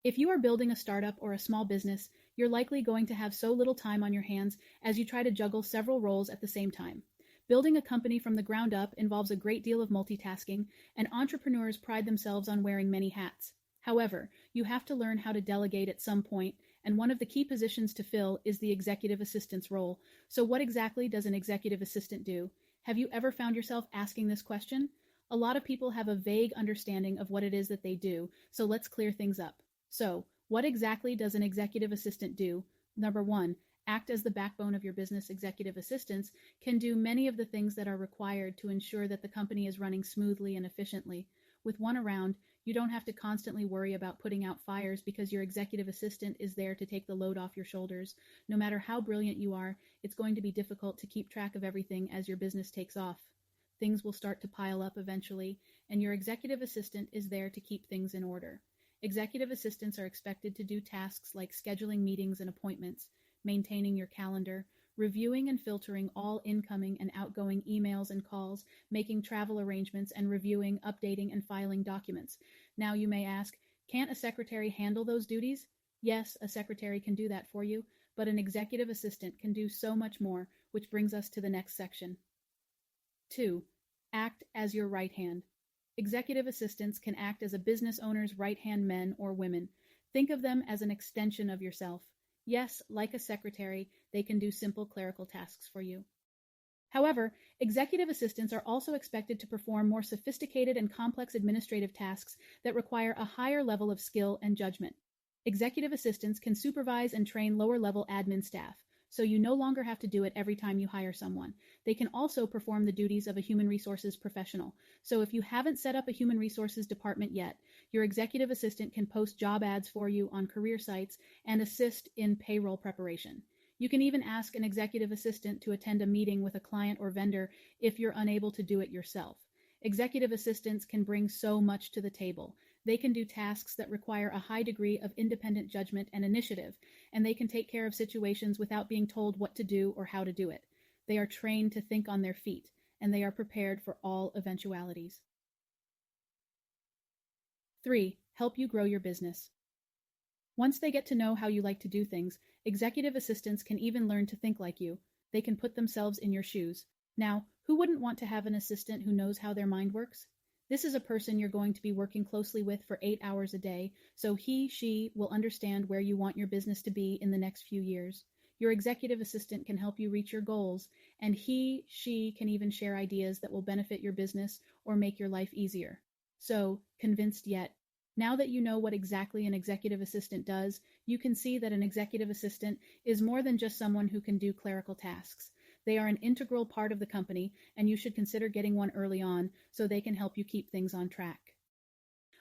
If you are building a startup or a small business, you're likely going to have so little time on your hands as you try to juggle several roles at the same time. Building a company from the ground up involves a great deal of multitasking, and entrepreneurs pride themselves on wearing many hats. However, you have to learn how to delegate at some point, and one of the key positions to fill is the executive assistant's role. So what exactly does an executive assistant do? Have you ever found yourself asking this question? A lot of people have a vague understanding of what it is that they do, so let's clear things up. So, what exactly does an executive assistant do? Number one, act as the backbone of your business. Executive assistants can do many of the things that are required to ensure that the company is running smoothly and efficiently. With one around, you don't have to constantly worry about putting out fires because your executive assistant is there to take the load off your shoulders. No matter how brilliant you are, it's going to be difficult to keep track of everything as your business takes off. Things will start to pile up eventually, and your executive assistant is there to keep things in order. Executive assistants are expected to do tasks like scheduling meetings and appointments, maintaining your calendar, reviewing and filtering all incoming and outgoing emails and calls, making travel arrangements, and reviewing, updating, and filing documents. Now you may ask, can't a secretary handle those duties? Yes, a secretary can do that for you, but an executive assistant can do so much more, which brings us to the next section. 2. Act as your right hand. Executive assistants can act as a business owner's right-hand men or women. Think of them as an extension of yourself. Yes, like a secretary, they can do simple clerical tasks for you. However, executive assistants are also expected to perform more sophisticated and complex administrative tasks that require a higher level of skill and judgment. Executive assistants can supervise and train lower-level admin staff, so you no longer have to do it every time you hire someone. They can also perform the duties of a human resources professional. So if you haven't set up a human resources department yet, your executive assistant can post job ads for you on career sites and assist in payroll preparation. You can even ask an executive assistant to attend a meeting with a client or vendor if you're unable to do it yourself. Executive assistants can bring so much to the table. They can do tasks that require a high degree of independent judgment and initiative, and they can take care of situations without being told what to do or how to do it. They are trained to think on their feet, and they are prepared for all eventualities. 3. Help you grow your business. Once they get to know how you like to do things, executive assistants can even learn to think like you. They can put themselves in your shoes. Now, who wouldn't want to have an assistant who knows how their mind works? This is a person you're going to be working closely with for 8 hours a day, so she will understand where you want your business to be in the next few years. Your executive assistant can help you reach your goals, and she can even share ideas that will benefit your business or make your life easier. So, convinced yet? Now that you know what exactly an executive assistant does, you can see that an executive assistant is more than just someone who can do clerical tasks. They are an integral part of the company, and you should consider getting one early on so they can help you keep things on track.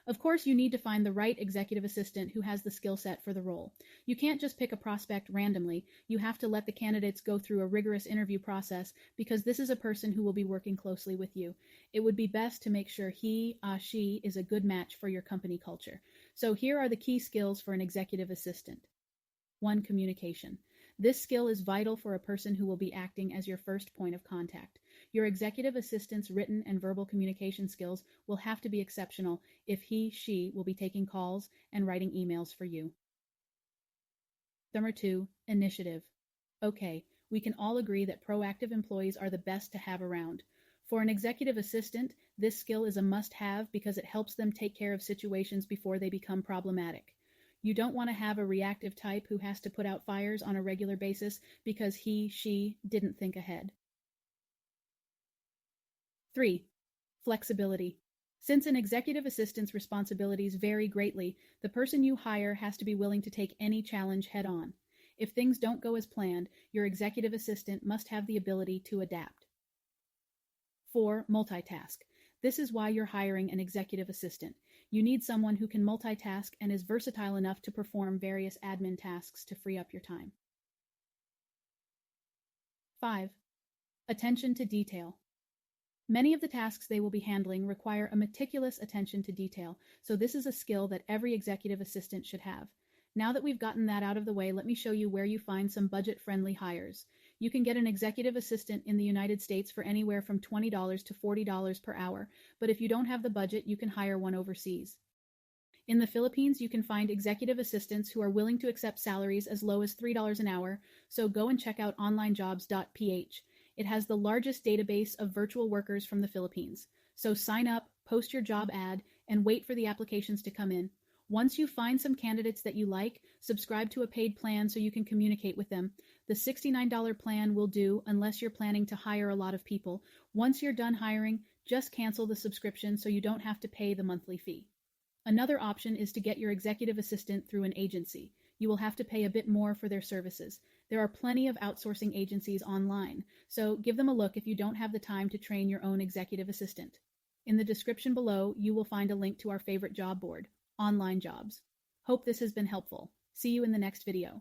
Of course, you need to find the right executive assistant who has the skill set for the role. You can't just pick a prospect randomly. You have to let the candidates go through a rigorous interview process because this is a person who will be working closely with you. It would be best to make sure she is a good match for your company culture. So here are the key skills for an executive assistant. 1. Communication. This skill is vital for a person who will be acting as your first point of contact. Your executive assistant's written and verbal communication skills will have to be exceptional if she will be taking calls and writing emails for you. Number 2, initiative. Okay, we can all agree that proactive employees are the best to have around. For an executive assistant, this skill is a must-have because it helps them take care of situations before they become problematic. You don't want to have a reactive type who has to put out fires on a regular basis because she didn't think ahead. 3. Flexibility. Since an executive assistant's responsibilities vary greatly, the person you hire has to be willing to take any challenge head on. If things don't go as planned, your executive assistant must have the ability to adapt. 4. Multitask. This is why you're hiring an executive assistant. You need someone who can multitask and is versatile enough to perform various admin tasks to free up your time. 5. Attention to detail. Many of the tasks they will be handling require a meticulous attention to detail, so this is a skill that every executive assistant should have. Now that we've gotten that out of the way, let me show you where you find some budget-friendly hires. You can get an executive assistant in the United States for anywhere from $20 to $40 per hour, but if you don't have the budget, you can hire one overseas. In the Philippines, you can find executive assistants who are willing to accept salaries as low as $3 an hour, so go and check out onlinejobs.ph. It has the largest database of virtual workers from the Philippines. So sign up, post your job ad, and wait for the applications to come in. Once you find some candidates that you like, subscribe to a paid plan so you can communicate with them. The $69 plan will do unless you're planning to hire a lot of people. Once you're done hiring, just cancel the subscription so you don't have to pay the monthly fee. Another option is to get your executive assistant through an agency. You will have to pay a bit more for their services. There are plenty of outsourcing agencies online, so give them a look if you don't have the time to train your own executive assistant. In the description below, you will find a link to our favorite job board, Online Jobs. Hope this has been helpful. See you in the next video.